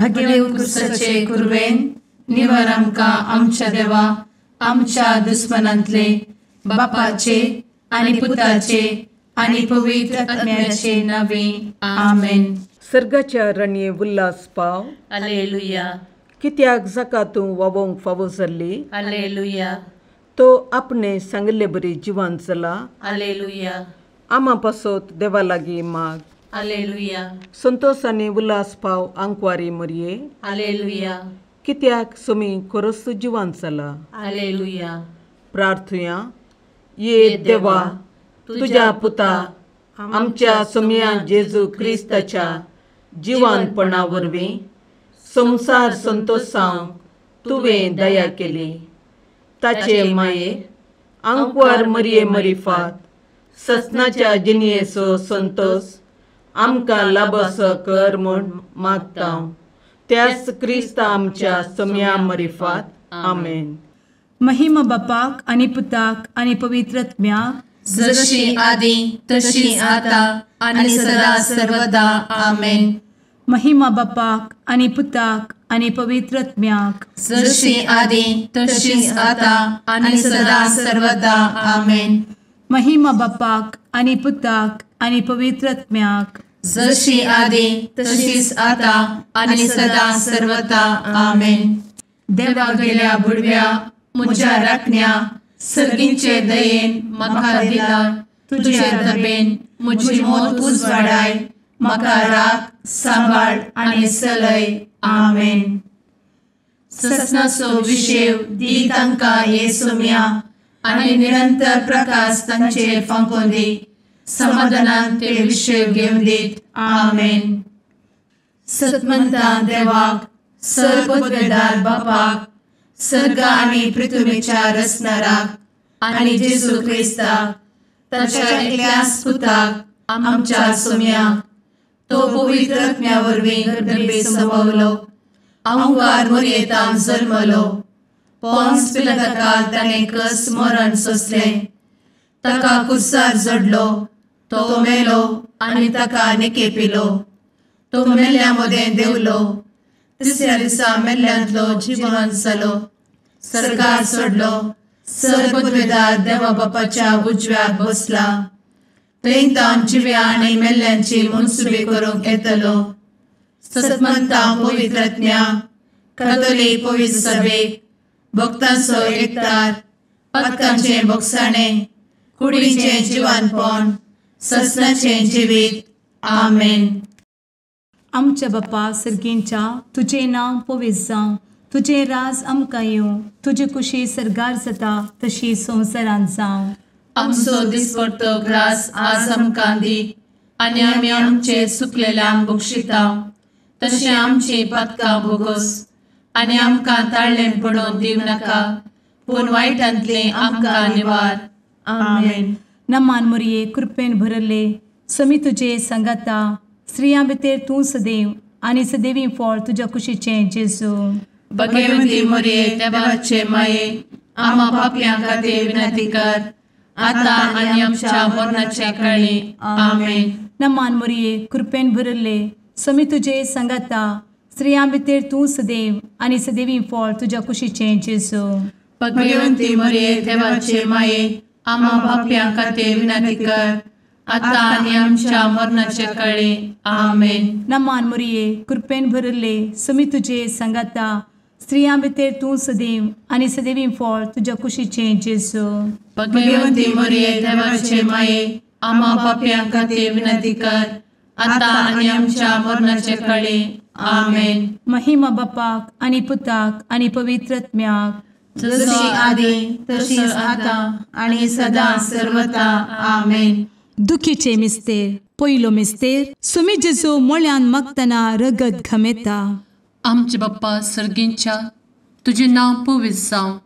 भगे उत्कृष्टाचे कुर्वेन निवार आमकां आमच्या देवा आमच्या दुस्मनांतले बापाचे आनी पुताचे आनी पवित्र आत्म्याचे नावे आमेन. सर्गाच्या राणये उल्हास पाव. हालेलुया कित्याक जाका तूं वोवंक फावो जाल्ली. हालेलुया तो आपणे सांगले बरी जिवान चला. हालेलुया आमा पासत देवा लागीं माग. हालेलुया संतोष आनी उल्हास पाव आंकवारी मरये. हालेलुया कित्याक सोमी खरोच जिवान चला. हालेलुया. प्रार्थुया. ये देवा तुझ्या पुता आमच्या सोम्या जेजू क्रिस्ताच्या जिवानपणा वरवीं संसार संतोषांक तुवें दया केली. ताचे माये आंकवार मरये मरिफात ससनाच्या जिनयेचो संतोष आमकां लाबसो कर म्हूण मागता. त्याच क्रिस्ता आमच्या सोम्या मरिफात. आमेन. महिमा बापाक आनी पुताक आनी पवित्र आत्म्याक जशी आदी तशी आता आणि सदा सर्वदा आमेन. महिमा बापाक आनी पुताक आनी पवित्र आत्म्याक जशी आदी तशीच आता आणि सदा सर्वदा आमेन. महिमा बापाक आनी पुताक आनी पवित्र आत्म्याक जशी आदी तशीच आता आणि सदा सर्वदा आमेन. देवा गेल्या बुडव्या म्हज्या राखण्या सर्गींचे दयेन म्हाका दिला. तुजे दबेन म्हजी मोत उजवाडाय. म्हाका राख सांबाळ आनी चलय. आमेन. ससनाचो विशेव दी तांकां ये सोम्या आनी निरंतर प्रकाश तांचेर फांकून दी. समाधानान ते विशेव घेवन दीत. आमेन. सतमंता देवाक सर्वपदवेदार बापाक सर्ग आनी पृथ्वीच्या रचणाराक आनी जेजू क्रिस्ताक ताच्या एकल्याच पुताक आमच्या सोम्याक तो पवित्र आत्म्या वरवीं गर्भे संभवलो. आंकवार मरयेंत जल्मलो. पोंस पिलाताकाल ताणें कस मरण सोंसलें. ताका कुर्सार जडलो. तो मेलो आनी ताका निकेपिलो. तो मेल्ल्या मदें देंवलो. तिसऱ्या दिसा मेल्ल्यांतलो जिवंत जालो. सर्गार चडलो. सर्वपदवेदार देवा बापाच्या उजव्याक बसला. थंय जिव्या आनी मेल्ल्यांची मनसुबी करूंक येतलो. सतमंता पवित्र आत्म्या कातोलीक पवित्र सभेक भक्तांचो एकठार पातकांचे भोगसाणें कुडीचें जिवानपण ससनाचें जिवीत. आमेन. आमच्या बापा सर्गींच्या तुजें नांव पवित्र जावं. तुजें राज आमकां येवं. तुजी कुशी सर्गार जाता तशी संवसारांत जावं. आमचो दिसपडटो ग्रास आज आमकां दी आनी आमी आमचे चुकलेल्यांक बक्षिता. तशें आमची पातकां भोगोस आनी आमकां ताळ्ळें पडोवन दिवं नाका पूण वायटांतले आमकां निवार. आमेन. नमान मरये कृपेन भरले समी तुजे संगाता. स्त्रियां भितर तूं सदैव आनी सदैवी फळ तुज्या कुशीचें जेजू. भगवंती मरये देवाचे माये आमा पापयां खातीर विनंती कर आता आनी आमच्या मरणाच्या काळी. आमेन. नमान मरये कृपेन भरले समी तुजे संगाता. स्त्रियां भितर तूं सदैव आनी सदैवी फळ तुज्या कुशीचें जेजू. भगवंती मरये देवाचे माये आमा पापयां खातीर विनंती कर आता आनी आमच्या मरणाच्या काळी. आमेन. नमान मरये कृपेन भरले समी तुजे संगाता. स्त्रियां भितर तूं सदैव आनी सदैवी फळ तुज्या कुशीचें जेजू. भगवंती मरये देवाचे माये आमा पापयां खातीर विनंती कर आता आनी आमच्या मरणाच्या काळी. आमेन. महिमा बापाक आनी पुताक आनी पवित्र आत्म्याक जशी आदी तशीच आता आणि सदा सर्वदा. आमेन. दुखीचे मिस्तेर. पयलो मिस्तेर. सुमी जेजू मोळ्यान मागतना रगत घामेता. आमचे बाप्पा सर्गींच्या तुझे नांव पवित्र जावं.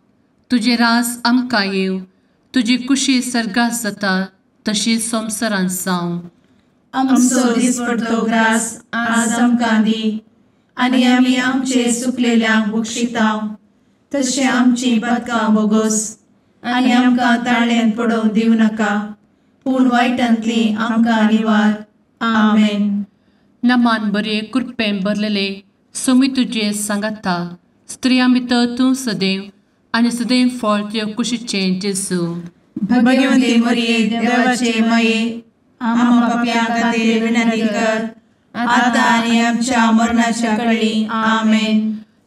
तुजे रास आमकां येव. तुजी कुशी सर्गात जाता तशी संवसारांत जावं. आमचो दिसपडटो ग्रास आज आमकां दी आनी आमी आमचे चुकलेल्यांक बक्षिता. तशें आमची पातकां भोगोस आनी आमकां ताळ्ळेंत पडोवन दिवं नाका पूण वायटांतली आमकां निवार. आमेन. नमान बरे कृपेन भरलेले सोमी तुझे सांगाता स्त्रियां भितर तूं सदैव आनी सदैव फळ तुझ्या कुशीचें जेजू. भगवंती मरिये देवाचे माये आम्हा पाप्यां खातीर विनंती कर आता आनी आमच्या मरणाच्या काळी आमेन.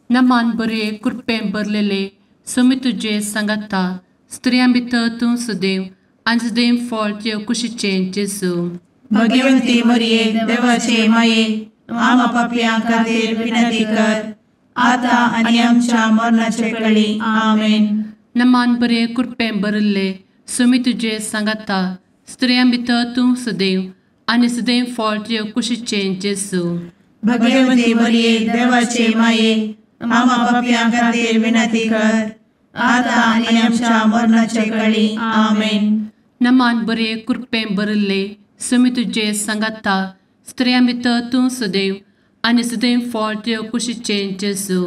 नमान बरे कृपेन भरलेले सोमी तुझे सांगाता स्त्रियां भितर तूं सदैव आनी सदैव फळ तुझ्या कुशीचें जेजू. भगवंती मरिये देवाचे माये आम्हा पाप्यां खातीर विनंती कर आता आनी आमच्या मरणाच्या काळी आमेन. नमान बरे कृपेन भरले सोमी तुझे सांगाता स्त्रियां भितर तूं सदैव आनी सदैव फळ तुझ्या कुशीचें जेजू. भगवंती मरिये देवाचे माये आम्हा पाप्यां खातीर विनंती कर आता आनी आमच्या मरणाच्या काळी आमेन. नमान बरे कृपेन भरले सोमी तुझे सांगाता स्त्रियां भितर तूं सदैव आनी सदैव फळ तुझ्या कुशीचें जेजू.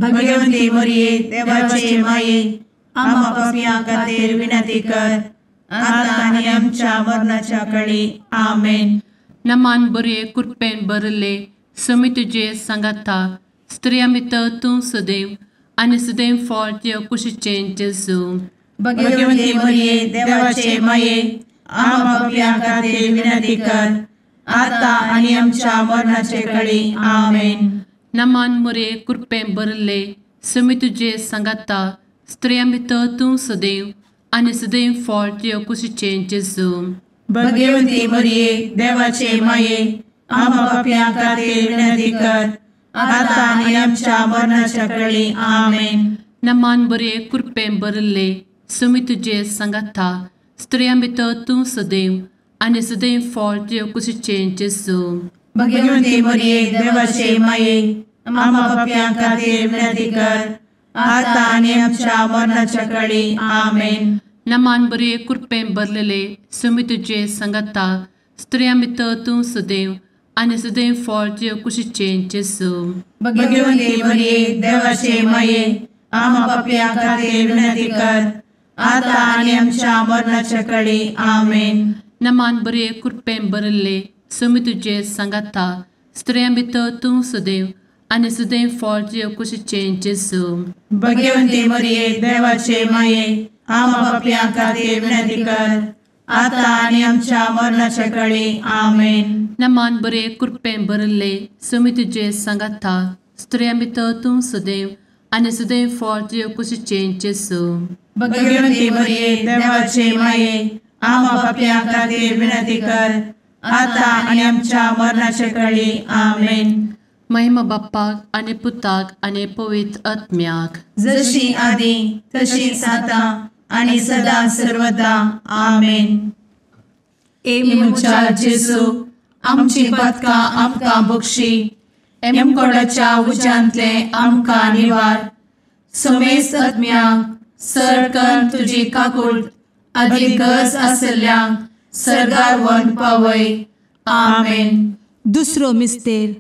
भगवंती मरिये देवाचे माये आम्हा पाप्यां खातीर विनंती कर आता आनी आमच्या मरणाच्या काळी आमेन. नमान बरे कृपेन भरले सोमी तुझे सांगाता स्त्रियां भितर तूं सदैव आनी सदैव फळ तुझ्या कुशीचें जेजू. भगवंती मरिये देवाचे माये आम्हा पाप्यां खातीर विनंती कर आता आनी आमच्या मरणाच्या काळी आमेन. नमान बरे कृपेन भरले सोमी तुझे सांगाता स्त्रियां भितर तूं सदैव आनी सदैव फळ तुझ्या कुशीचें जेजू. भगवंती मरिये देवाचे माये आम्हा पाप्यां खातीर विनंती कर आता आनी आमच्या मरणाच्या काळी आमेन. नमान बरे कृपेन भरले सोमी तुझे सांगाता स्त्रियां भितर तूं सदैव आनी सदैव फळ तुझ्या कुशीचें जेजू. भगवंती मरिये देवाचे माये आम्हा पाप्यां खातीर विनंती कर आता आनी आमच्या मरणाच्या काळी आमेन. नमान बरे कृपेन भरलेले सोमी तुझे सांगाता स्त्रियां भितर तूं सदैव आनी सदैव फळ तुझ्या कुशीचें जेजू. भगवंती मरिये देवाचे माये आम्हा पाप्यां खातीर विनंती कर आता आनी आमच्या मरणाच्या काळी आमेन. नमान बरे कृपेन भरले सोमी तुझे सांगाता स्त्रियां भितर तूं सदैव आनी सदैव फळ तुझ्या कुशीचें जेजू. भगवंती मरिये देवाचे माये आम्हा पाप्यां खातीर विनंती कर आता आनी आमच्या मरणाच्या काळी आमेन. नमान बरे कृपेन भरले सोमी तुझे सांगाता स्त्रियां भितर तूं सदैव आनी सदैव फळ तुझ्या कुशीचें जेजू. भगवंती मरिये देवाचे माये आम्हा पाप्यां खातीर विनंती कर आता आनी आमच्या मरणाच्या काळी आमेन. महिमा बाप्पाक आनी पुताक आनी पवित्र आत्म्याक जशी आदी तशीच आता आनी सदा सर्वदा आमेन. मुचा जेजू आमची पदकां आमकां बक्षी एमकोडाच्या उज्यांतले आमकां निवार. समेस्त आत्म्यांक सरकन तुजी काकूट अधिक गरज आसल्यांक सरगार व्हरून पावय. आमेन. दुसरो मिस्तेर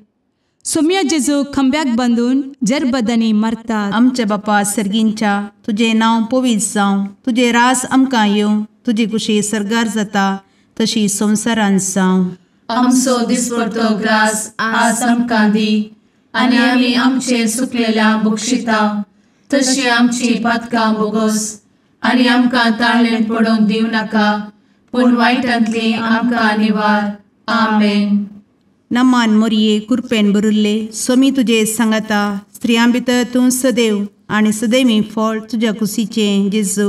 सोम्या जेजू खंब्याक बांदून जरबदांनी मारतात. आमचे बापा सर्गींच्या तुझे नांव पवित्र जावं, तुझे रास आमकां येवं, तुजी कुशी सरगार जाता तशी संवसारांत जावं. आमचो दिसपडटो ग्रास आज आमकां दी आनी आमी आमचे सुकलेल्यांक बक्षिता तशी आमची पातकां बोगोस आनी आमकां ताळ्ळेन पडोवंक दिवं नाका पूण वायटांतली आमकां निवार. आमेन. नमान मोरये कृपेन भरिल्ले सोमी तुजे सांगाता स्त्रियां भितर तूं सदैव आनी सदैवी फळ तुज्या कुशीचें जेजू.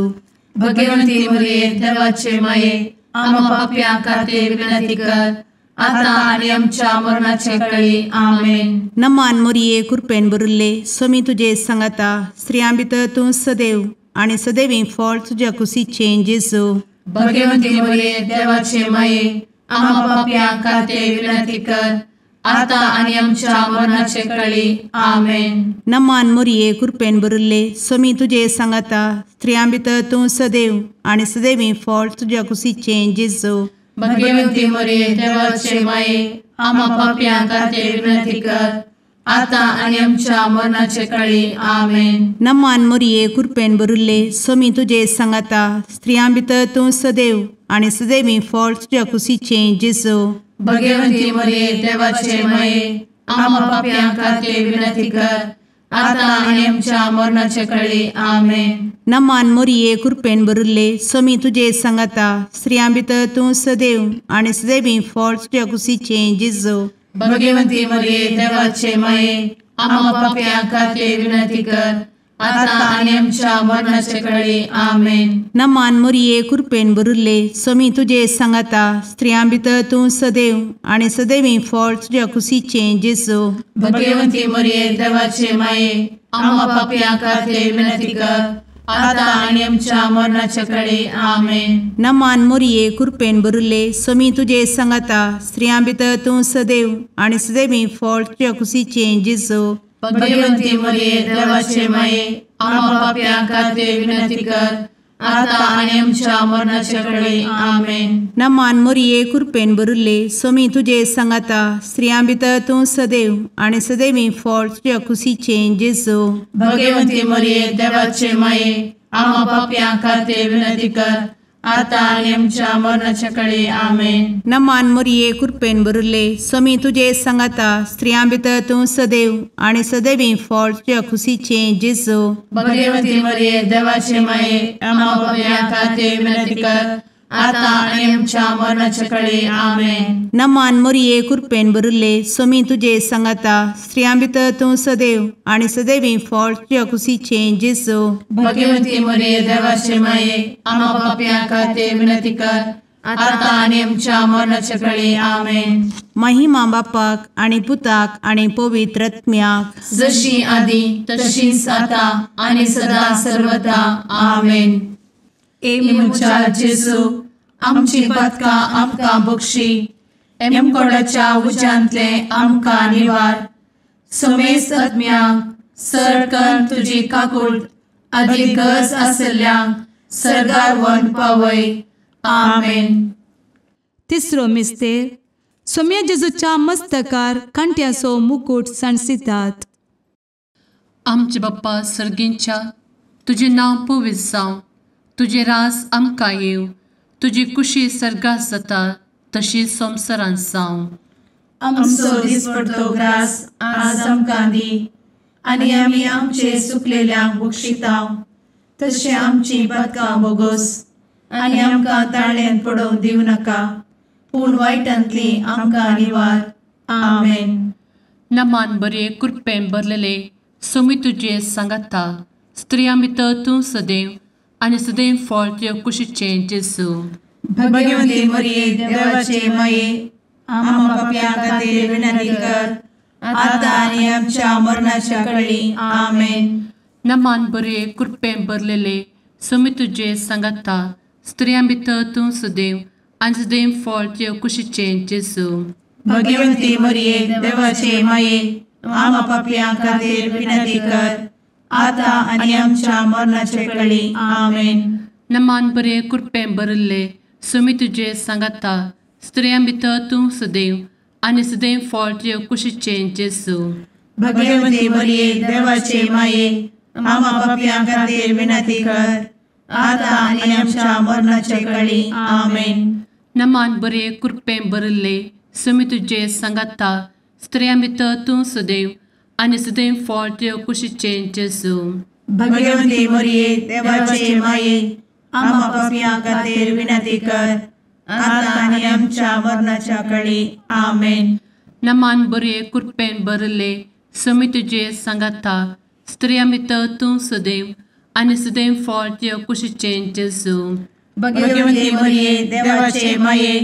भगवंती मरिये देवाचे माये आम्हा पाप्यां खातीर विनंती कर आता आनी आमच्या मरणाचे काळी. आमेन. नमान मोरये कृपेन भरिल्ले सोमी तुजे सांगाता स्त्रियां भितर तूं सदैव आनी सदैवी फळ तुज्या कुशीचें जेजू. भगवंती मरिये देवाचे माये आम्हा पाप्यां खातीर विनंती कर आता आनी आमच्या मरणाचे काळी. आमेन. नमान मोरये कृपेन भरिल्ले सोमी तुजे सांगाता स्त्रियां भितर तूं सदैव आनी सदैवी फळ तुज्या कुशीचें जेजू. भगवंती मरिये देवाचे माये आम्हा पाप्यां खातीर विनंती कर आता आनी आमच्या मरणाचे काळी. आमेन. नमान मोरये कृपेन भरिल्ले सोमी तुजे सांगाता स्त्रियां भितर तूं सदैव आनी सदैवी फळ तुज्या कुशीचें जेजू. भगवंती मरिये देवाचे माये आम्हा पाप्यां खातीर विनंती कर, आता आनी आमच्या मरणाचे काळी. आमेन. नमान मोरये कृपेन भरिल्ले स्वामी तुजे सांगाता स्त्रियां भितर तूं सदैव आनी सदैवी फळ तुज्या कुशीचे जेजू. भगवंती मरिये देवाचे माये, आम्हा पाप्यां खातीर विनंती कर, आता आनी आमच्या मरणाचे काळी. आमेन. नमान मोरये कृपेन भरिल्ले स्वामी तुजे सांगाता स्त्रियां भितर तूं सदैव आनी सदैवी फळ तुज्या कुशीचे जेजू. भगवंती मरिये देवाचे माये, आम्हा पाप्यां खातीर विनंती कर, आता आनी आमच्या मरणाचे काळी. आमेन. नमान मोरये कृपेन भरिल्ले स्वामी तुजे सांगाता स्त्रियां भितर तूं सदैव आनी सदैवी फळ तुज्या कुशीचे जेजू. भगवंती मरिये देवाचे माये, आम्हा पाप्यां खातीर विनंती कर, आता आनी आमच्या मरणाचे काळी. आमेन. नमान मोरये कृपेन भरिल्ले स्वामी तुजे सांगाता स्त्रियां भितर तूं सदैव आनी सदैवी फळ तुज्या कुशीचे जेजू. भगवंती मरिये देवाचे माये, आम्हा पाप्यां खातीर विनंती कर, आता आनी आमच्या मरणाचे काळी. आमेन. नमान मोरये कृपेन भरिल्ले स्वामी तुजे सांगाता स्त्रियां भितर तूं सदैव आनी सदैवी फळ तुज्या कुशीचे जेजू. भगवंती मरिये देवाचे माये, आम्हा पाप्यां खातीर विनंती कर, आता आनी आमच्या मरणाचे काळी. आमेन. नमान मोरये कृपेन भरिल्ले स्वामी तुजे सांगाता स्त्रियां भितर तूं सदैव आनी सदैवी फळ तुज्या कुशीचे जेजू. भगवंती मरिये देवाचे माये, आम्हा पाप्यां खातीर विनंती कर, आता आनी आमच्या मरणाचे काळी. आमेन. महिमा बापाक आनी पुताक आनी पवित्र आत्म्याक, जशी आदी तशीच आता आनी सदा सर्वदा. आमेन. ए मुचा जेजू, आमची पदकां आमकां बक्षी, एमकोडाच्या उज्यांतले आमकां निवार. समेस्त आत्म्यांक सडकन तुजी काकूट अदीक गरज आसल्ल्यांक सर्गार व्हरून पावय. आमेन. तिसरो मिस्तेर सोम्या जेजूच्या मस्तकार कांट्याचो मुकुट सणसितात. आमचे बाप्पा सर्गींच्या, तुजें नांव पवित्र जावं, तुजे रास आमकां येव, तुजी कुशी सर्गास जाता तशीच संवसारांत जावं. आमचो दिसपडटो ग्रास आज आमकां दी, आनी आमी आमचे चुकलेल्यांक बक्षितांव, तशें आमची पदकां बोगोस आनी आमकां ताळ्यान पडोवंक दिवं नाका, पूण वायटांतली आमकां निवार. आमेन. नमान बरे कृपेन भरलेले सोमी तुजे सांगाता स्त्रियां भितर तूं सदैव आनी सदैव फळ तुज्या कुशीचे जेजू. भगवंती मरिये देवाचे माये, आम्हा पाप्यां खातीर विनंती कर, आता आनी आमच्या मरणाच्या काळी. आमेन. नमान बरे कृपेन भरलेले सोमी तुजे सांगाता स्त्रियां भितर तूं सदैव आनी सदैव फळ तुज्या कुशीचे जेजू. भगवंती मरिये देवाचे माये, आम्हा पाप्यां खातीर विनंती कर, आता आनी आमच्या मरणाचे काळी. आमेन. नमान बरे कृपेन भरले सोमी तुजे सांगाता स्त्रियां भितर तूं सदैव आनी सदैव फळ तुज्या कुशीचे जेजू. भगवंती मरिये देवाचे माये, आम्हा पाप्यां खातीर विनंती कर, आता आनी आमच्या मरणाचे काळी. आमेन. नमान बरे कृपेन भरले सोमी तुजे सांगाता स्त्रियां भितर तूं सदैव आनी सदैव फळ तुज्या कुशीचे जेजू. भगवंती मरिये देवाचे माये, आम्हा पाप्यां खातीर विनंती कर, आता आनी आमच्या मरणाच्या काळी. आमेन. नमान बरे कृपेन भरले सोमी तुजे सांगाता स्त्रियां भितर तूं सदैव आनी सदैव फळ तुज्या कुशीचे जेजू. भगवंती मरिये देवाचे माये,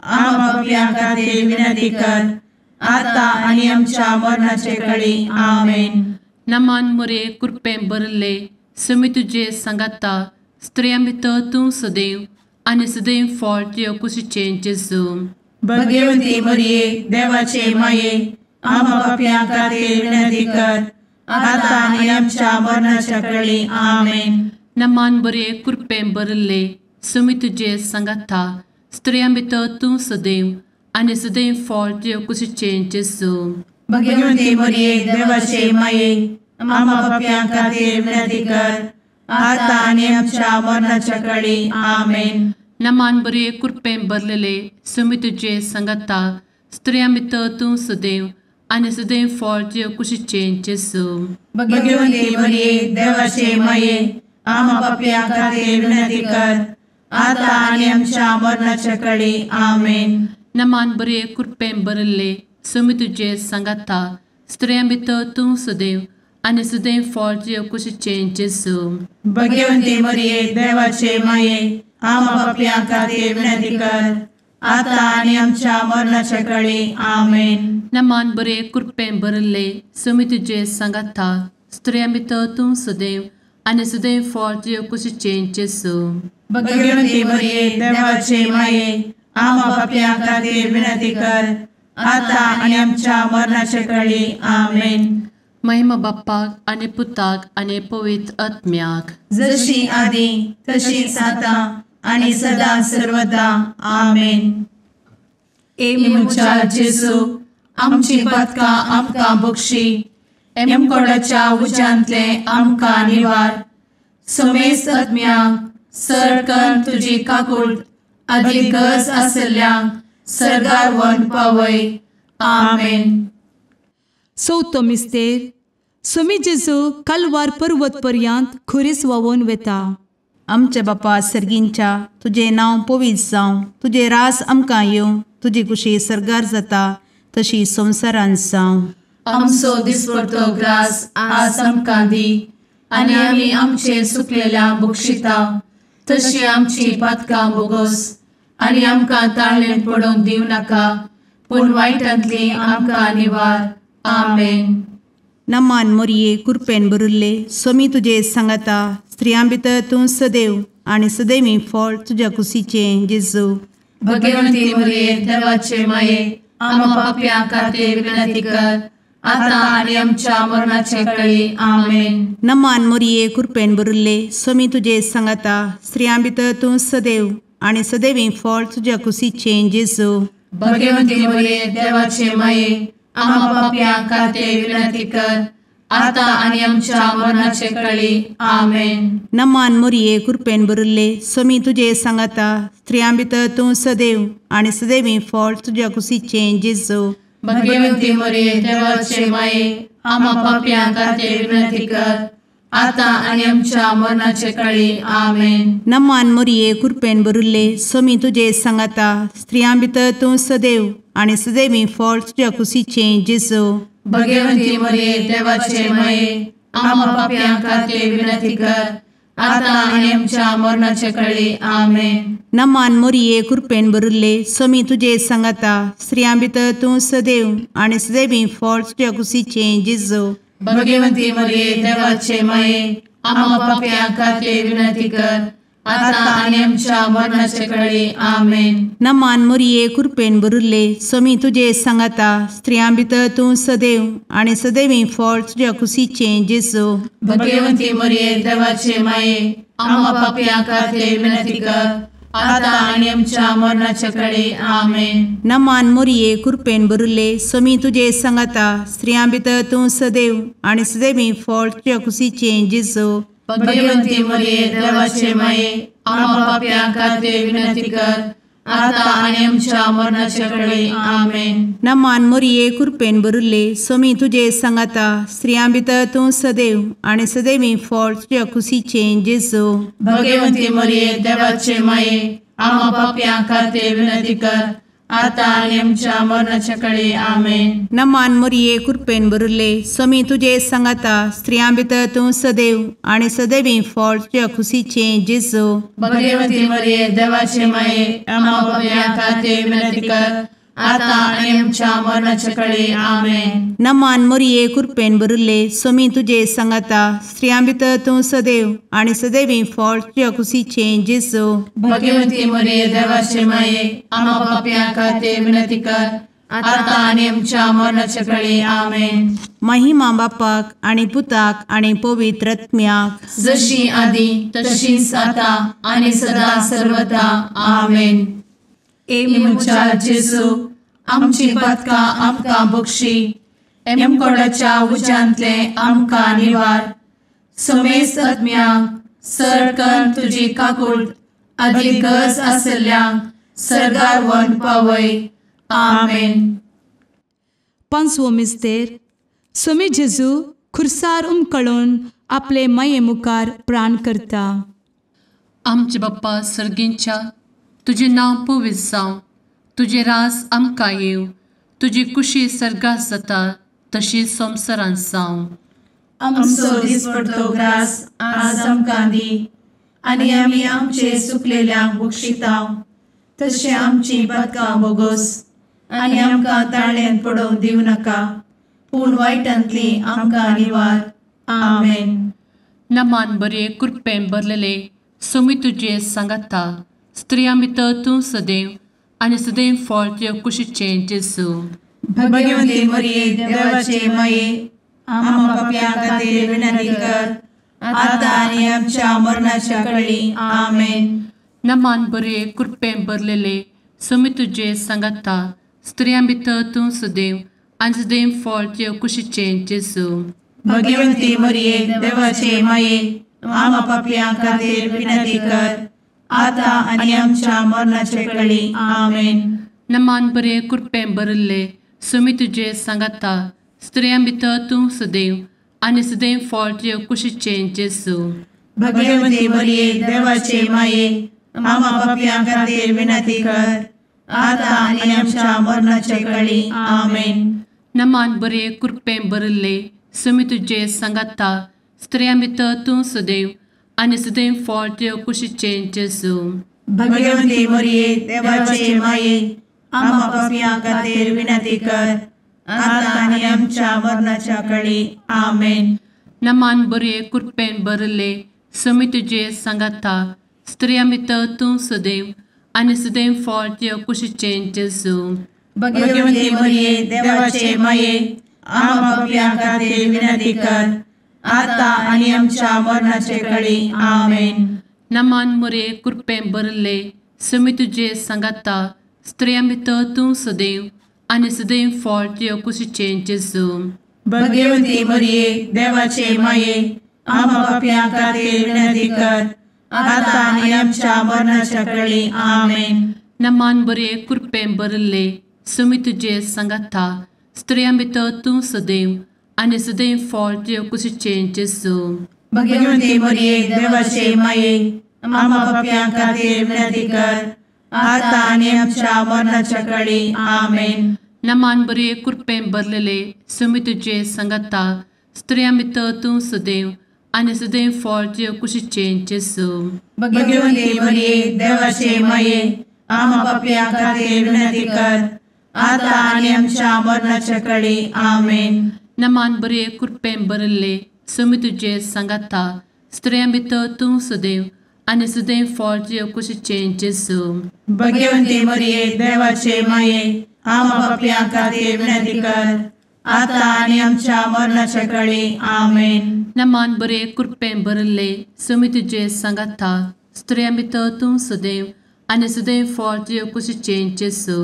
आम्हा पाप्यां खातीर विनंती कर, आता आनी आमच्या मरणाचे काळी. आमेन. नमान मोरे कृपेन भरले सोमी तुजे सांगाता स्त्रियां भितर तूं सदैव आनी सदैव फळ तुज्या कुशीचे जेजू. भगवंती मरिये देवाचे माये, आम्हा पाप्यां खातीर विनंती कर, आता आनी आमच्या मरणाच्या काळी. आमेन. नमान बरे कृपेन भरले सोमी तुजे सांगाता स्त्रियां भितर तूं सदैव आनी सदैव फळ तुज्या कुशीचे जेजू. भगवंती मरिये देवाचे माये, आम्हा पाप्यां खातीर विनंती कर, आता आनी आमच्या मरणाच्या काळी. आमेन. नमान बरे कृपेन भरलेले सोमी तुजे सांगाता स्त्रियां भितर तूं सदैव आनी सदैव फळ तुजे कुशीचें जेजू. भगवंते मरिये देवाचे माये आम्हा पापयां खातीर विनंती कर आता आनी आमच्या मरणाच्या काळी आमेन. नमान बरे कृपेन भरिल्ले समी तुजे सांगाता स्त्रियां भितर तूं सदैव आनी सदैव फळ तुजे कुशीचें जेजू. भगवंते मरिये देवाचे माये आम्हा पापयां खातीर विनंती कर आता आनी आमच्या मरणाच्या काळी आमेन. नमान बरे कृपेन भरिल्ले समी तुजे सांगाता स्त्रियां भितर तूं सदैव आनी सदैव फळ तुजे कुशीचें जेजू. भगवंते मरिये देवाचे माये आम्हा पापयां खातीर विनंती कर आता आनी आमच्या मरणाच्या काळी आमेन. महिमा बाप्पाक आनी पुताक आनी पवित्र आत्म्याक जशी आदी तशीच आता आनी सदा सर्वदा आमेन. मुचा जेजू आमची पदकां आमकां बक्षी एमकोडाच्या उज्यांतले आमकां निवार. समेस्त आत्म्यांक सरकन तुजी काकूट अधिक गरज आसल्यांक सरगार व्हरून पावय. आमेन. चवथो मिस्तेर समी जेजू कलवार पर्वत पर्यंत खुरीस व्हांवून वेता. आमचे बापा सर्गींच्या तुझे नांव पवित्र जावं, तुझे रास आमकां येवं, तुजी कुशी सरगार जाता तशी संवसारांत जावं. आमचो दिसपडटो ग्रास आज आमकां दी आनी आमी आमचे सुकलेल्यांक बक्षिता तशी आमची पातकां बोगोस आनी आमकां ताळ्ळेन पडोवन दिवं नाका पूण वायटांतली आमकां निवार. आमेन. नमान मोरये कृपेन भरिल्ले समी तुजे सांगाता स्त्रियां भितर तूं सदैव आनी सदैवी फळ तुज्या कुशीचें जेजू. भगवंती मरिये देवाचे माये आम्हा पापयां खातीर विनंती कर आता आनी आमच्या मरणाचे काळी आमेन. नमान मोरये कृपेन भरिल्ले समी तुजे सांगाता स्त्रियां भितर तूं सदैव आनी सदैवी फळ तुज्या कुशीचें जेजू. भगवंती मरिये देवाचे माये आम्हा पापयां खातीर विनंती कर आता आनी आमच्या मरणाचे काळी आमेन. नमान मोरये कृपेन भरिल्ले समी तुजे सांगाता स्त्रियां भितर तूं सदैव आनी सदैवी फळ तुज्या कुशीचें जेजू. भगवंती मरिये देवाचे माये आम्हा पापयां खातीर विनंती कर आता आनी आमच्या मरणाचे काळी आमेन. नमान मोरये कृपेन भरिल्ले समी तुजे सांगाता स्त्रियां भितर तूं सदैव आनी सदैवी फळ तुज्या कुशीचें जेजू. भगवंती मरिये देवाचे माये आम्हा पापयां खातीर विनंती कर आता आनी आमच्या मरणाचे काळी आमेन. नमान मोरये कृपेन भरिल्ले समी तुजे सांगाता स्त्रियां भितर तूं सदैव आनी सदैवी फळ तुज्या कुशीचें जेजू. भगवंती मरिये देवाचे माये आम्हा पापयां खातीर विनंती कर आता आनी आमच्या मरणाचे काळी आमेन. नमान मोरये कृपेन भरिल्ले समी तुजे सांगाता स्त्रियां भितर तूं सदैव आनी सदैवी फळ तुज्या कुशीचें जेजू. भगवंती मरिये देवाचे माये आम्हा पापयां खातीर विनंती कर आता आनी आमच्या मरणाचे काळी आमेन. नमान मोरये कृपेन भरिल्ले समी तुजे सांगाता स्त्रियां भितर तूं सदैव आनी सदैवी फळ तुज्या कुशीचें जेजू. भगवंती मरिये देवाचे माये आम्हा पापयां खातीर विनंती कर आता आनी आमच्या मरणाचे काळी आमेन. नमान मोरये कृपेन भरिल्ले समी तुजे सांगाता स्त्रियां भितर तूं सदैव आनी सदैवी फळ तुज्या कुशीचें जेजू. भगवंती मरिये देवाचे माये आम्हा पापयां खातीर विनंती कर आता आनी आमच्या मरणाचे काळी आमेन. नमान मोरये कृपेन भरिल्ले समी तुजे सांगाता स्त्रियां भितर तूं सदैव आनी सदैवी फळ तुज्या कुशीचें जेजू. भगवंती मरिये देवाचे माये आम्हा पापयां खातीर विनंती कर आता आनी आमच्या मरणाचे काळी आमेन. नमान मोरये कृपेन भरिल्ले समी तुजे सांगाता स्त्रियां भितर तूं सदैव आनी सदैवी फळ तुज्या कुशीचें जेजू. भगवंती मरिये देवाचे माये आम्हा पापयां खातीर विनंती कर आता आनी आमच्या मरणाचे काळी आमेन. महिमा बापाक आनी पुताक आनी पवित्र आत्म्याक जशी आदी तशीच आता आनी सदा सर्वदा आमेन. मुचा जेजू आमची पदकां आमकां बक्षी एमकोडाच्या उज्यांतले आमकां निवार. समेस्त आत्म्यांक सरकन तुजी काकूट अधिक गरज आसल्यांक सरगार व्हरून पावय. आमेन. 5वो मिस्तेर. सोमी जेजू खुर्सार उमकळून आपले माये मुखार प्राण करता. आमचे बाप्पा सर्गींच्या, तुझे नांव पवित्र जावं, तुझे रास आमकां येव, तुजी कुशी सर्गात जाता तशी संवसारांत जावं. आमचो दिसपडटो ग्रास आज आमकां दी, आनी आमी आमचे सुकलेल्यांक बक्षिताव. तशें आमची पदकां बोगोस आनी आमकां ताळ्यान पडोवंक दिवं नाका, पूण वायटांतली आमकां निवार. आमेन. नमान बरे कृपेन भरलेले सोमी तुजे सांगाता, स्त्रियां भितर तूं सदैव आनी सदैव फळ तुज्या कुशीचें जेजू. भगवंती मरिये देवाचे माये, आमकां पाप्यां खातीर विनंती कर, आतां आनी आमच्या मरणाच्या काळी. आमेन. नमान बरे कृपेन भरलेले सोमी तुजे सांगाता, स्त्रियां भितर तूं सदैव आनी सदैव फळ तुज्या कुशीचें जेजू. भगवंती मरिये देवाचे माये, आमकां पाप्यां खातीर विनंती कर, आतां आनी आमच्या मरणाचे काळी. आमेन. नमान बरे कृपेन भरले सोमी तुजे सांगाता, स्त्रियां भितर तूं सदैव आनी सदैव फळ तुज्या कुशीचें जेजू. भगवंती मरिये देवाचे माये, आमकां पाप्यां खातीर विनंती कर, आतां आनी आमच्या मरणाचे काळी. आमेन. नमान बरे कृपेन भरले सोमी तुजे सांगाता, स्त्रियां भितर तूं सदैव आनी सदैव फळ तुज्या कुशीचें जेजू. भगवंती मरिये देवाचे माये, आमकां पाप्यां खातीर विनंती कर, आतां आनी आमच्या मरणाच्या काळी. आमेन. नमान बरे कृपेन भरले सोमी तुजे सांगाता, स्त्रियां भितर तूं सदैव आनी सदैव फळ तुज्या कुशीचें जेजू. भगवंती मरिये देवाचे माये, आमकां पाप्यां खातीर विनंती कर, आतां आनी आमच्या मरणाचे काळी. आमेन. नमान बरे कृपेन भरले सोमी तुजे सांगाता, स्त्रियां भितर तूं सदैव आनी सदैव फळ तुज्या कुशीचें जेजू. भगवंती मरिये देवाचे माये, आमकां पाप्यां खातीर विनंती कर, आतां आनी आमच्या मरणाच्या काळी. आमेन. नमान बरे कृपेन भरले सोमी तुजे सांगाता, स्त्रियां भितर तूं सदैव आनी सदैव फळ तुज्या कुशीचें जेजू. भगवंती मरिये देवाचे माये, आमकां पाप्यां खातीर विनंती कर, आतां आनी आमच्या मरणाच्या काळी. आमेन. नमान बरे कृपेन भरलेले सोमी तुजे सांगाता, स्त्रियां भितर तूं सदैव आनी सदैव फळ तुज्या कुशीचें जेजू. भगवंती मरिये देवाचे माये, आमकां पाप्यां खातीर विनंती कर, आतां आनी आमच्या मरणाच्या काळी. आमेन. नमान बरे कृपेन भरले सोमी तुजे सांगाता, स्त्रियां भितर तूं सदैव आनी सदैव फळ तुज्या कुशीचें जेजू. भगवंती मरिये देवाचे माये, आमकां पाप्यां खातीर विनंती कर, आतां आनी आमच्या मरणाच्या काळी. आमेन. नमान बरे कृपेन भरले सोमी तुजे सांगाता, स्त्रियां भितर तूं सदैव आनी सदैव फळ तुज्या कुशीचें जेजू.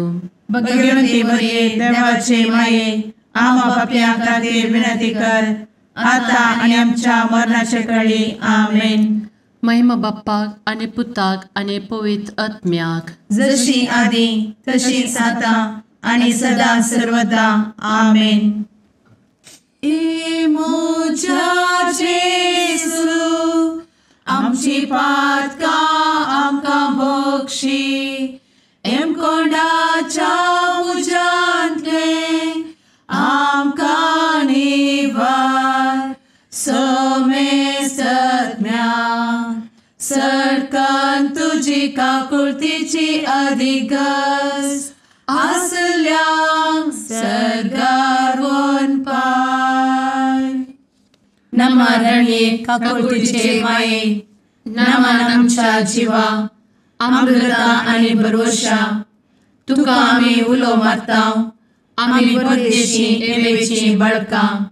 भगवंती मरिये देवाचे माये, आमकां पाप्यां खातीर विनंती कर, आतां आनी आमच्या मरणाच्या काळी. आमेन. महिमा बाप्पाक आनी पुताक आनी पवित्र आत्म्याक, जशी आदी तशीच आतां आनी सदां सर्वदा. आमेन. मोच्या जेजू, आमची पातकां आमकां बक्षी, कोंडाच्या उजांतले आमकां निवार. सोमे सत्म्या सडकान तुजी काकुळतीची अधिगस, आसल्यांक सर्गार वन पाय. नमारणे काकुळतीचे माये, नमान आमच्या जिवा, अमृता आनी भरवशा, तुका आमी उलो मारतांव. आमी परदेशी येवेची बळकां,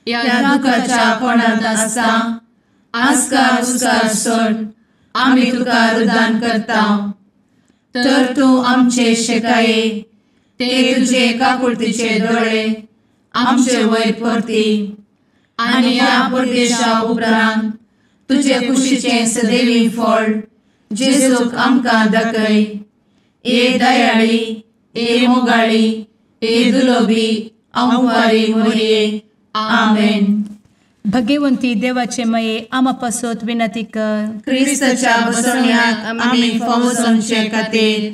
या दुखाच्या कोणांत आसता, आस्कार उस्कार सोड, आमी तुका रुदान करतांव. तर तूं आमचे शेकाये, ते तुजे काकुळतीचे दोळे आमचे वयर परती. आनी या परदेशा उपरांत तुजे कुशीचें सदैवी फळ जेजूक आमकां दाखय. ए दयाळी, ए मोगाळी, ए दुलोबी अंवारी मोरये आमेन. भगवंती देवाचे माये आमा पासत विनंती कर. क्रिस्ताच्या बसवण्याक आमी फावो समचे खातीर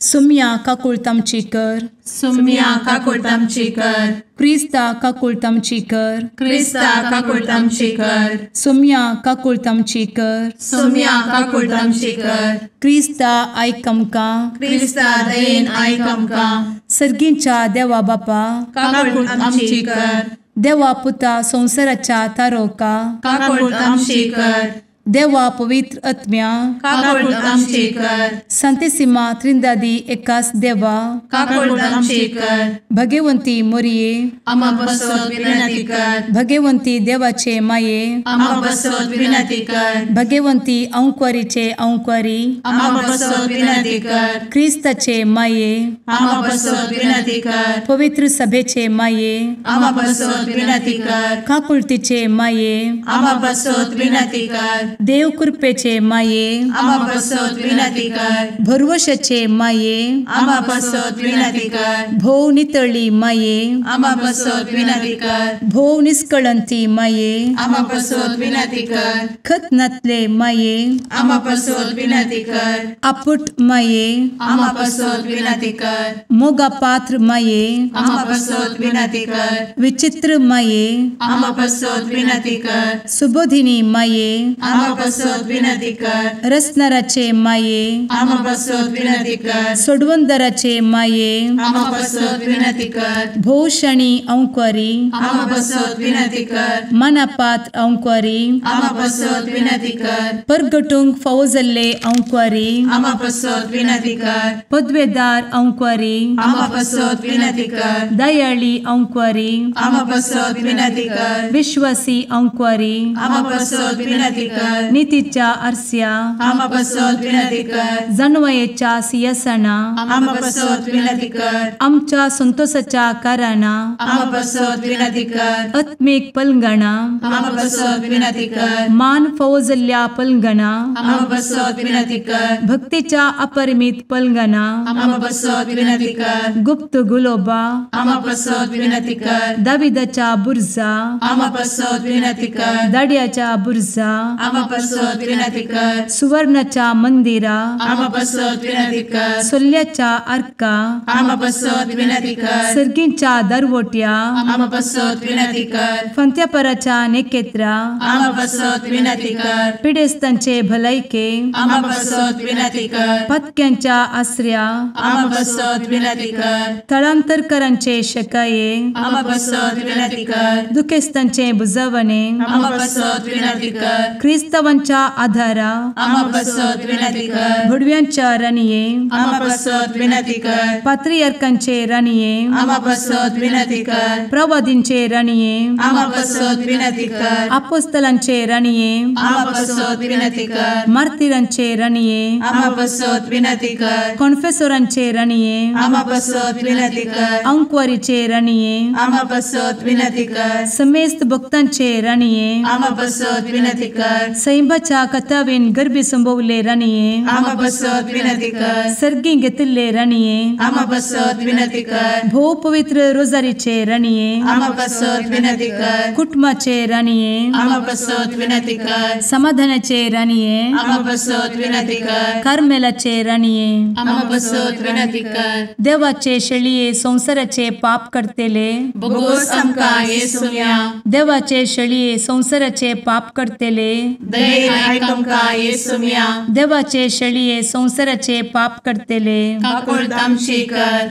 सुम्या काकूळ तामची कर. सुम्या काकूळ तामची कर. क्रिस्ता काकूळ तामची कर. क्रिस्ता काकूळ तामची कर. सुम्या काकूळ तामची कर. सुम्या काकूळ तामची कर. क्रिस्ता आयक आमकां. क्रिस्ता दयेन आयक आमकां. सर्गींच्या देवा बापा काकूळ तामची कर. देवा पुता संसाराच्या तारोका काकूळ तामची कर. देवा पवित्र आत्म्या काकूळ तामची कर. सांतेसिमा त्रिंदादी एकाच देवा काकूळ तामची कर. भगवंती मोरये आमा बसवत विनंती कर. भगवंती देवाचे माये आमा बसवत विनंती कर. भगवंती औंकवारीचे औंकवारी आमा बसवत विनंती कर. क्रिस्ताचे माये आमा बसवत विनंती कर. पवित्र सभेचे माये आमा बसवत विनंती कर. काकुळतीचे माये आमा बसवत विनंती कर. देव कृपेचे माये आमा बसवत विनंती कर. भरवशाचे माये आमा बसवत विनंती कर. भोव नितळी माये आमा बसवत विनंती कर. भोव निष्कळंती माये आमा बसवत विनंती कर. खतनातले माये आमा बसवत विनंती कर. आपुट माये आमा बसवत विनंती कर. मोगा पात्र माये आमा बसवत विनंती कर. विचित्र माये आमा बसवत विनंती कर. सुबोधिनी माये आमा बसवत विनंती कर. रसनाराचे माये आमा बसवत विनंती कर. सोडवंदराचे माये आमा बसवत विनंती कर. भोषणी औंकवारी आमा बसवत विनंती कर. मनापात्र औंकवारी आमा बसवत विनंती कर. परगटूंक फावो जाल्ले औंकवारी आमा बसवत विनंती कर. पदवेदार औंकवारी आमा बसवत विनंती कर. दयाळी औंकवारी आमा बसवत विनंती कर. विश्वासी औंकवारी आमा बसवत विनंती कर. नीतीच्या आरस्या आमा बसवत विनंती कर. जाणवायेच्या सिंहासना आमा बसवत विनंती कर. आमच्या संतोषाच्या काराना आमा बसवत विनंती कर. आत्मिक पलंगणा आमा बसवत विनंती कर. मान फावो जाल्ल्या पलंगणा आमा बसवत विनंती कर. भक्तीच्या अपरिमित पलंगणा आमा बसवत विनंती कर. गुप्त गुलोबा आमा बसवत विनंती कर. दाविदाच्या बुर्जा आमा बसवत विनंती कर. दाडियाच्या बुर्जा आमा बसवत विनंती कर. सुवर्णाच्या मंदिरा आमा बसवत विनंती कर. सोल्ल्याच्या अर्का आमा बसवत विनंती कर. सर्गींच्या दरवोट्या आमा बसवत विनंती कर. फंत्यापराच्या नेकेत्रा आमा बसवत विनंती कर. पिडेस्तांचे भलायके आमा बसवत विनंती कर. पत्क्यांच्या आसऱ्या आमा बसवत विनंती कर. तळांतरकरांचे शकाये आमा बसवत विनंती कर. दुखेस्तांचे बुजावणे आमा बसवत विनंती कर. क्रिस्तवांच्या आधारा आमा बसवत विनंती कर. भडव्यांच्या राणीये आमा बसवत विनंती कर. पात्रियार्कांचे राणीये आमा बसवत विनंती कर. प्रवादींचे राणीये आमा बसवत विनंती कर. आपोस्तलांचे राणीये आमा बसवत विनंती कर. मार्तिरांचे राणीये आमा बसवत विनंती कर. कॉन्फेसोरांचे राणीये आमा बसवत विनंती कर. अंकवारीचे राणीये आमा बसवत विनंती कर. समेस्त भक्तांचे राणीये आमा बसवत विनंती कर. सैंबाच्या कथावेन गर्भी संभवले राणीये आमा बसवत विनंती कर. सर्गी घेतले राणीये आमा बसवत विनंती कर. भोव पवित्र रोजारीचे राणीये आमा बसवत विनंती कर. कुटुंबाचे राणीये आमा बसवत विनंती कर. समाधानाचे राणीये आमा बसवत विनंती कर. कार्मेलाचे राणीये आमा बसवत विनंती कर. देवाचे शेळिये संसाराचे पाप करतेले बोगोस आमकां येसुया. देवाचे शेळिये संसाराचे पाप करतेले दयेन आयक आमकां येसुया. देवाचे शेळिये संसाराचे पाप करतेले काकूळ तामची कर.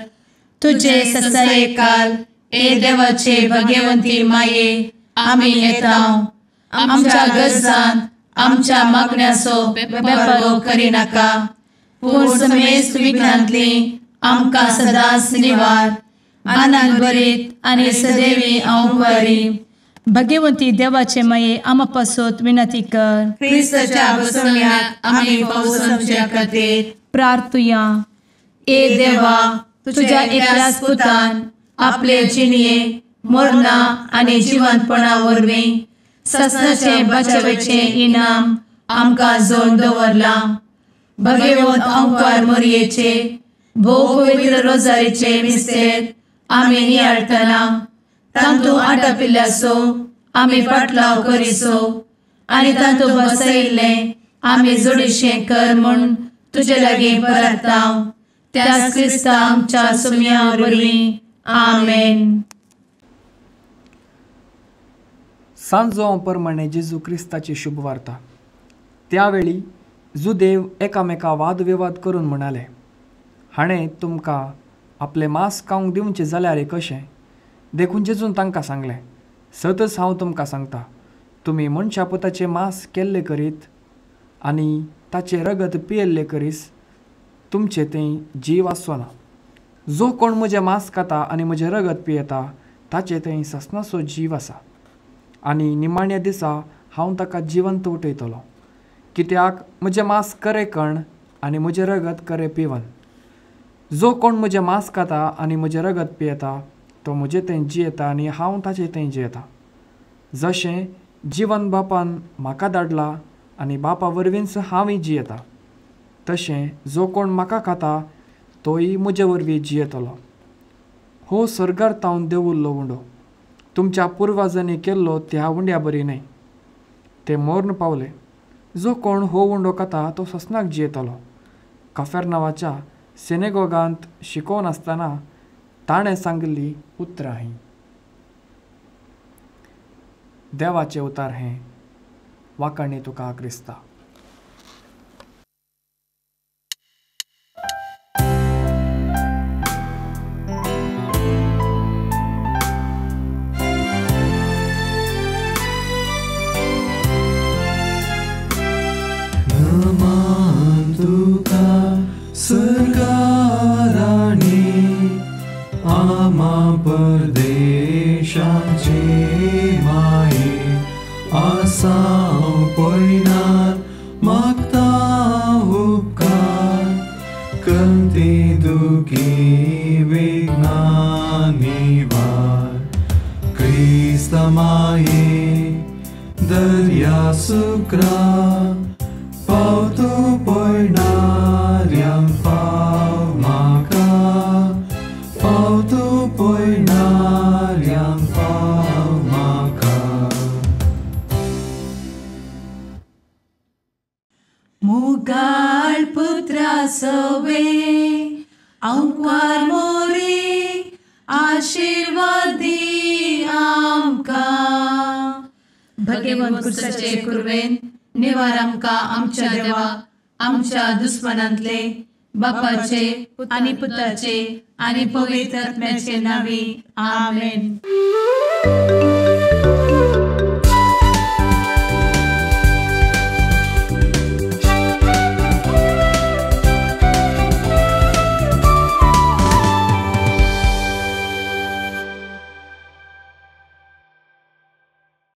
तुझे ससाये काल ए देवाचे भगवंती माये आमी येताव. आमच्या गरजांत आमच्या मागण्याचो बेपारो करिनाका. पूण समेस्त विघ्नांतली आमकां सदांच निवार. आनंद भरीत आनी सदैवी औंकवारी भगवंती देवाचे माये आमा पासत विनंती कर. क्रिस्ताच्या बसवण्याक आमी फावो समच्या खातीर प्रार्थुया. ए देवा तुझ्या एकल्याच पुतान आपले जिणये मरणा आनी जिवंतपणा वरवीं ससनाचे बचावेचे इनाम आमकां जोड दवरला. भगवंत औंकार मोरयेचे भोव पवित्र रोजारीचे मिस्तेर आमी नियाळटना तांतू आटपिल्ल्यासो आमी पाटलाव करिसो आनी तांतू बसयिल्ले आमी जोडिशें कर म्हूण तुजे लागीं परतांव. त्याच क्रिस्ता आमच्या सुमया वरवीं. आमेन. सांजो प्रमाणे जेजू क्रिस्ताची शुभ वार्ता. त्यावेळी जुदेव एकामेका वादविवाद करून म्हणाले, हाणें तुमकां आपले मांस खावंक दिवचें जाल्यार कशें? देखून जेजून तांकां सांगलें, सतच हांव तुमकां सांगता, तुमी मनशा पुताचें मांस केल्ले करीत आनी ताचें रगत पियेल्ले करीस तुमचें तें जीव आसचो ना. जो कोण म्हजें मांस खाता आनी म्हजें रगत पियेता ताचें तें ससनाचो जीव आसा आनी निमाण्या दिसा हांव ताका जिवंत उठयतलो. कित्याक म्हजें मांस खरें कण आनी म्हजें रगत खरें पिवन. जो कोण म्हजें मांस खाता आनी म्हजें रगत पियेता तो म्हजें तें जियेता आनी हांव ताचें तें जियेता. जशें जिवन बापान म्हाका धाडलां आनी बापा वरवींच हांवूय जियेता, तशें जो कोण म्हाका खाता तोय म्हजे वरवीं जियेतलो. हो सर्गार देवुल्लो उंडो तुमच्या पुर्वजांनी केल्लो त्या उंड्या बरी न्हय. ते मोर्न पावले. जो कोण हो उंडो खाता तो ससनाक जियेतलो. कफेर्नावाच्या सिनेगोगांत शिकोवन आसतना ताणें सांगिल्ली उतरां हीं. देवाचें उतार हें. वाकणी तुका क्रिस्ता. परदेशाचे माये आसां पयनार मागता उपकार कंती दुखी वेगनानी वार. क्रिस्ता माये दर्या सुक्रा पावतो पयनार्यांक पाव म्हाका पावतो पयनार्यांक पाव म्हाका. मुगाळ पुत्रा सवे अंकार मोरी आशीर्वाद दी आमकां. भगवंत कुर्साचे कुरवेन निवार आमकां आमच्या देवा आमच्या दुस्मनांतले बापाचे आनी पुताचे आनी पवित्र आत्म्याचे नांवी. आमेन.